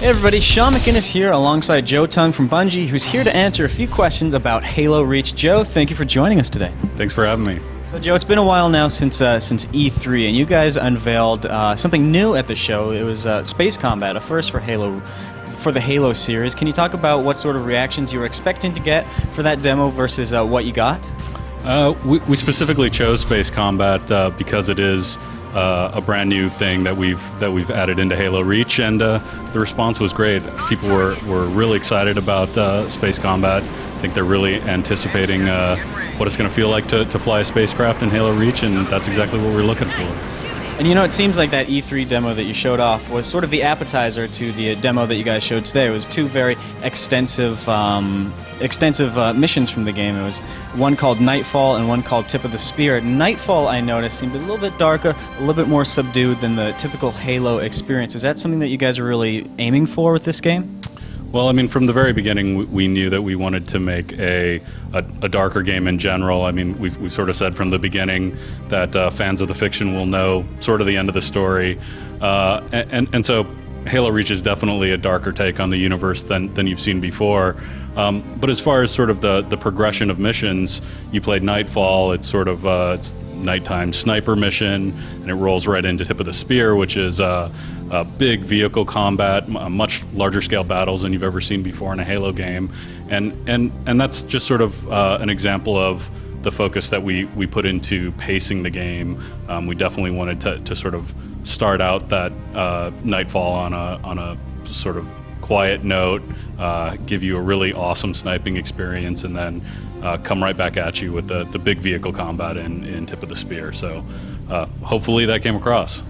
Hey everybody, Sean McInnes here alongside Joe Tung from Bungie, who's here to answer a few questions about Halo Reach. Joe, thank you for joining us today. Thanks for having me. So Joe, it's been a while now since E3, and you guys unveiled something new at the show. It was space combat, a first for the Halo series. Can you talk about what sort of reactions you were expecting to get for that demo versus what you got? We specifically chose space combat because it is a brand new thing that we've added into Halo Reach, and the response was great. People were really excited about space combat. I think they're really anticipating what it's going to feel like to fly a spacecraft in Halo Reach, and that's exactly what we're looking for. And you know, it seems like that E3 demo that you showed off was sort of the appetizer to the demo that you guys showed today. It was two very extensive missions from the game. It was one called Nightfall and one called Tip of the Spear. Nightfall, I noticed, seemed a little bit darker, a little bit more subdued than the typical Halo experience. Is that something that you guys are really aiming for with this game? Well, I mean, from the very beginning, we knew that we wanted to make a darker game in general. I mean, we've sort of said from the beginning that fans of the fiction will know sort of the end of the story. And so Halo Reach is definitely a darker take on the universe than you've seen before. But as far as sort of the progression of missions, you played Nightfall. It's sort of it's nighttime sniper mission, and it rolls right into Tip of the Spear, which is a big vehicle combat, much larger scale battles than you've ever seen before in a Halo game, and that's just sort of an example of the focus that we put into pacing the game. We definitely wanted to sort of start out that Nightfall on a sort of quiet note, give you a really awesome sniping experience, and then come right back at you with the big vehicle combat in Tip of the Spear. So hopefully that came across.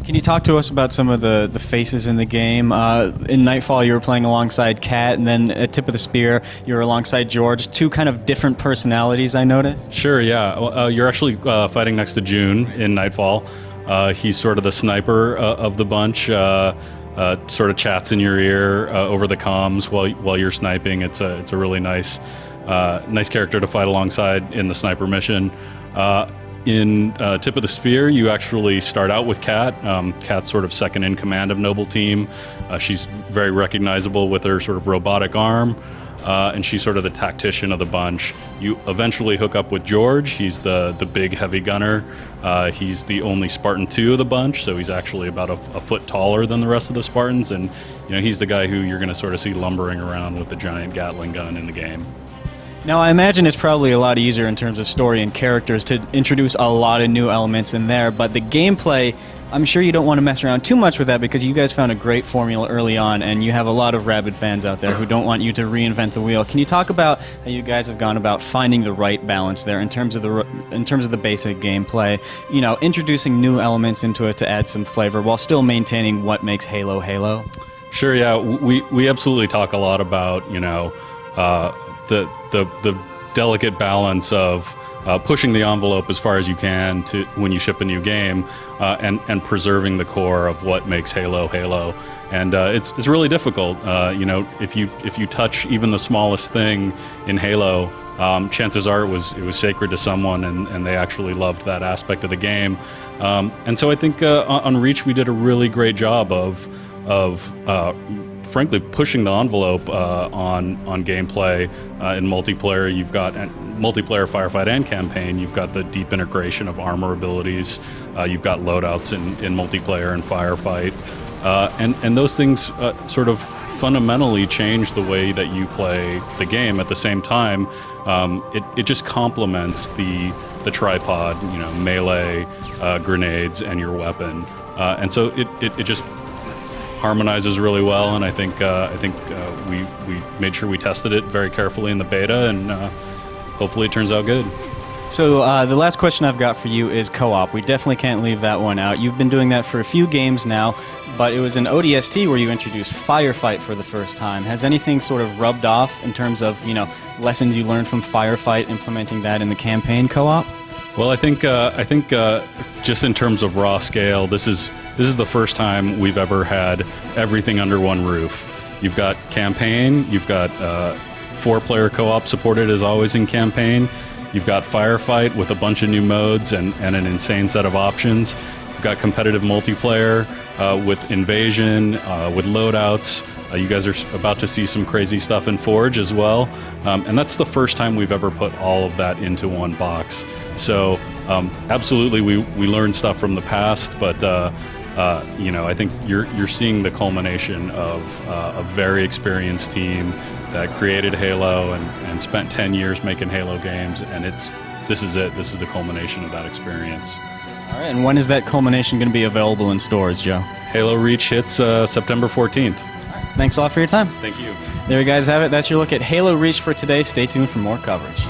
Can you talk to us about some of the faces in the game? In Nightfall, you were playing alongside Kat, and then at Tip of the Spear, you were alongside George. Two kind of different personalities, I noticed. Sure, yeah. You're actually fighting next to June in Nightfall. He's sort of the sniper of the bunch. Sort of chats in your ear over the comms while you're sniping. It's a really nice character to fight alongside in the sniper mission. In Tip of the Spear, you actually start out with Kat. Kat's sort of second in command of Noble Team. She's very recognizable with her sort of robotic arm, and she's sort of the tactician of the bunch. You eventually hook up with George. He's the big heavy gunner. He's the only Spartan 2 of the bunch, so he's actually about a foot taller than the rest of the Spartans, and he's the guy who you're going to sort of see lumbering around with the giant Gatling gun in the game. Now, I imagine it's probably a lot easier in terms of story and characters to introduce a lot of new elements in there, but the gameplay, I'm sure you don't want to mess around too much with that because you guys found a great formula early on, and you have a lot of rabid fans out there who don't want you to reinvent the wheel. Can you talk about how you guys have gone about finding the right balance there in terms of the basic gameplay, introducing new elements into it to add some flavor while still maintaining what makes Halo Halo? Sure, yeah. We absolutely talk a lot about, the delicate balance of pushing the envelope as far as you can to when you ship a new game, and preserving the core of what makes Halo Halo. And it's really difficult. If you touch even the smallest thing in Halo, chances are it was sacred to someone, and they actually loved that aspect of the game. And so I think on Reach we did a really great job of frankly pushing the envelope on gameplay. In multiplayer, you've got multiplayer, firefight, and campaign. You've got the deep integration of armor abilities. You've got loadouts in multiplayer and firefight, and those things sort of fundamentally change the way that you play the game. At the same time, it just complements the tripod, melee, grenades, and your weapon, and so it just harmonizes really well, and I think we made sure we tested it very carefully in the beta, and hopefully it turns out good. So the last question I've got for you is co-op. We definitely can't leave that one out. You've been doing that for a few games now, but it was in ODST where you introduced Firefight for the first time. Has anything sort of rubbed off in terms of lessons you learned from Firefight, implementing that in the campaign co-op? Well, I think just in terms of raw scale, this is the first time we've ever had everything under one roof. You've got campaign, you've got 4-player co-op supported as always in campaign. You've got Firefight with a bunch of new modes and an insane set of options. You've got competitive multiplayer with Invasion, with loadouts. You guys are about to see some crazy stuff in Forge as well. And that's the first time we've ever put all of that into one box. So absolutely, we learned stuff from the past, but I think you're seeing the culmination of a very experienced team that created Halo and spent 10 years making Halo games, and this is it. This is the culmination of that experience. All right, and when is that culmination going to be available in stores, Joe? Halo Reach hits September 14th. Thanks a lot for your time. Thank you. There you guys have it. That's your look at Halo Reach for today. Stay tuned for more coverage.